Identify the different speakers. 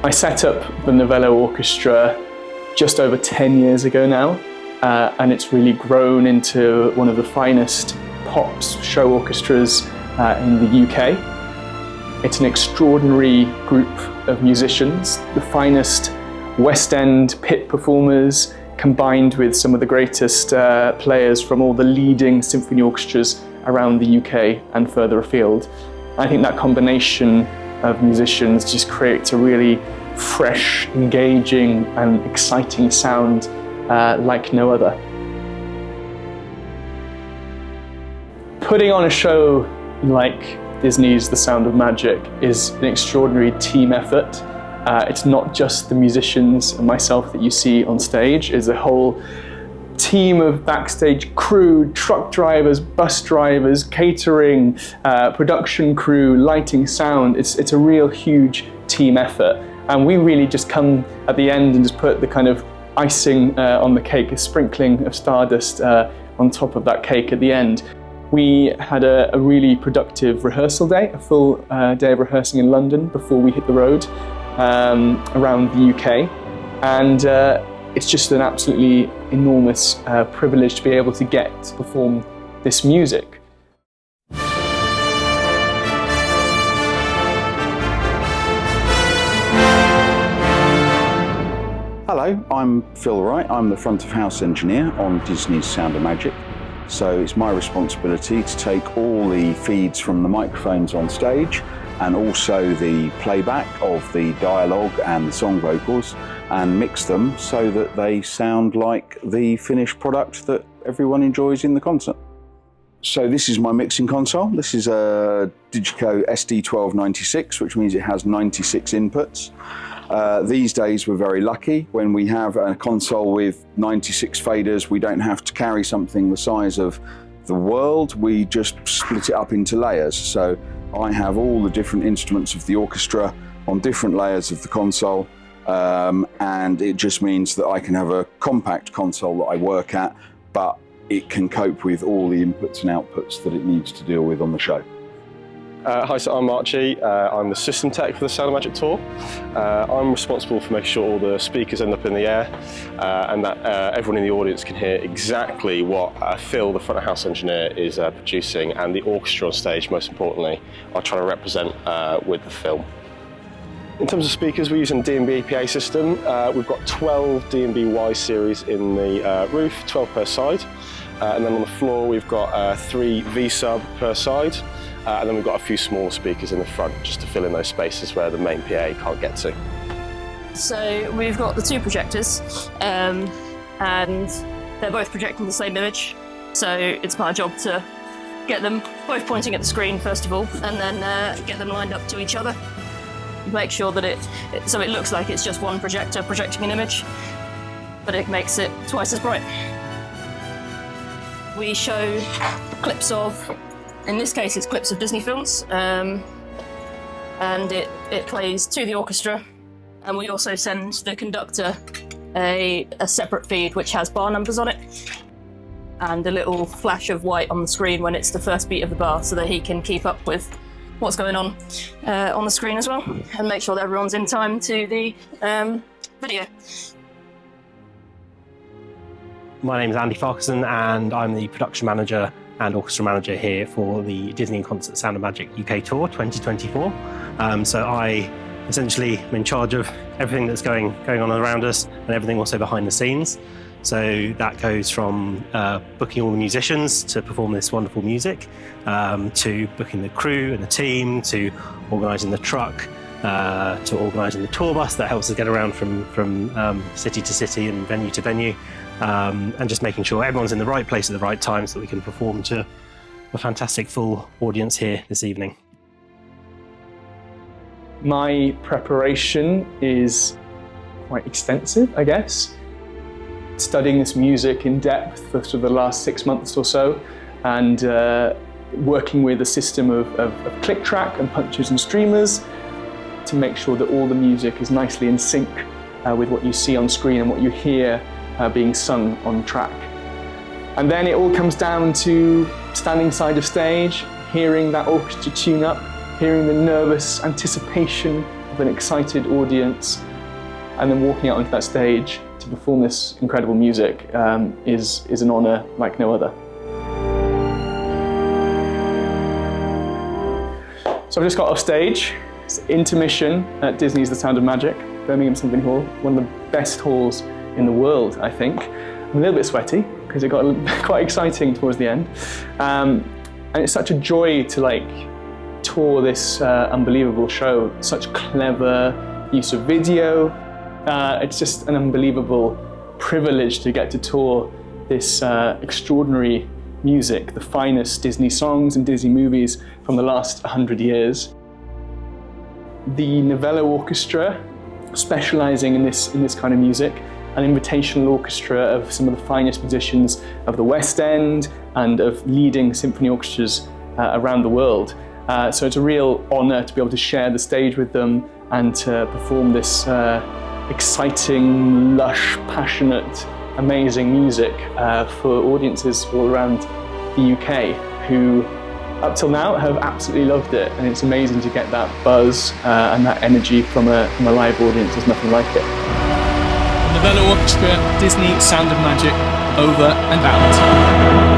Speaker 1: I set up the Novello Orchestra just over 10 years ago now, and it's really grown into one of the finest pop show orchestras in the UK. It's an extraordinary group of musicians, the finest West End pit performers, combined with some of the greatest players from all the leading symphony orchestras around the UK and further afield. I think that combination of musicians just creates a really fresh, engaging and exciting sound like no other. Putting on a show like Disney's The Sound of Magic is an extraordinary team effort. It's not just the musicians and myself that you see on stage, it's a whole team of backstage crew, truck drivers, bus drivers, catering, production crew, lighting, sound. It's a real huge team effort. And we really just come at the end and just put the kind of icing on the cake, a sprinkling of stardust on top of that cake at the end. We had a really productive rehearsal day, a full day of rehearsing in London before we hit the road around the UK. And it's just an absolutely enormous privilege to be able to get to perform this music.
Speaker 2: Hello, I'm Phil Wright. I'm the front of house engineer on Disney's Sound of Magic. So it's my responsibility to take all the feeds from the microphones on stage and also the playback of the dialogue and the song vocals and mix them so that they sound like the finished product that everyone enjoys in the concert. So this is my mixing console. This is a Digico SD1296, which means it has 96 inputs. These days we're very lucky. When we have a console with 96 faders, we don't have to carry something the size of the world. We just split it up into layers. So I have all the different instruments of the orchestra on different layers of the console, and it just means that I can have a compact console that I work at, but it can cope with all the inputs and outputs that it needs to deal with on the show.
Speaker 3: Hi, so I'm Archie. I'm the system tech for the Sound of Magic tour. I'm responsible for making sure all the speakers end up in the air and that everyone in the audience can hear exactly what Phil, the front of house engineer, is producing, and the orchestra on stage, most importantly, are trying to represent with the film. In terms of speakers, we're using a D&B PA system. We've got 12 D&B Y series in the roof, 12 per side. And then on the floor, we've got 3 V-sub per side. And then we've got a few smaller speakers in the front just to fill in those spaces where the main PA can't get to.
Speaker 4: So we've got the 2 projectors and they're both projecting the same image. So it's my job to get them both pointing at the screen first of all, and then get them lined up to each other. Make sure that it looks like it's just one projector projecting an image, but it makes it twice as bright. We show clips of, in this case it's clips of Disney films, and it plays to the orchestra, and we also send the conductor a separate feed which has bar numbers on it and a little flash of white on the screen when it's the first beat of the bar, so that he can keep up with what's going on the screen as well, and make sure that everyone's in time to the video.
Speaker 5: My name is Andy Farquharson and I'm the production manager and orchestra manager here for the Disney in Concert Sound of Magic UK Tour 2024. So I essentially am in charge of everything that's going on around us and everything also behind the scenes. So that goes from booking all the musicians to perform this wonderful music, to booking the crew and the team, to organising the truck, to organising the tour bus that helps us get around from city to city and venue to venue, and just making sure everyone's in the right place at the right time so that we can perform to a fantastic full audience here this evening.
Speaker 1: My preparation is quite extensive, I guess. Studying this music in depth for sort of the last 6 months or so, and working with a system of click track and punches and streamers to make sure that all the music is nicely in sync with what you see on screen and what you hear being sung on track. And then it all comes down to standing side of stage, hearing that orchestra tune up, hearing the nervous anticipation of of an excited audience and then walking out onto that stage to perform this incredible music is an honour like no other. So I've just got off stage. It's Intermission at Disney's The Sound of Magic, Birmingham Symphony Hall, one of the best halls in the world, I think. I'm a little bit sweaty because it got quite exciting towards the end. And it's such a joy to tour this unbelievable show, such clever use of video. It's just an unbelievable privilege to get to tour this extraordinary music, the finest Disney songs and Disney movies from the last 100 years. The Novello Orchestra, specialising in this kind of music, an invitational orchestra of some of the finest musicians of the West End and of leading symphony orchestras around the world. So it's a real honour to be able to share the stage with them and to perform this exciting, lush, passionate, amazing music for audiences all around the UK who up till now have absolutely loved it, and it's amazing to get that buzz and that energy from a live audience. There's nothing like it.
Speaker 6: Novello Orchestra, Disney Sound of Magic, over and out.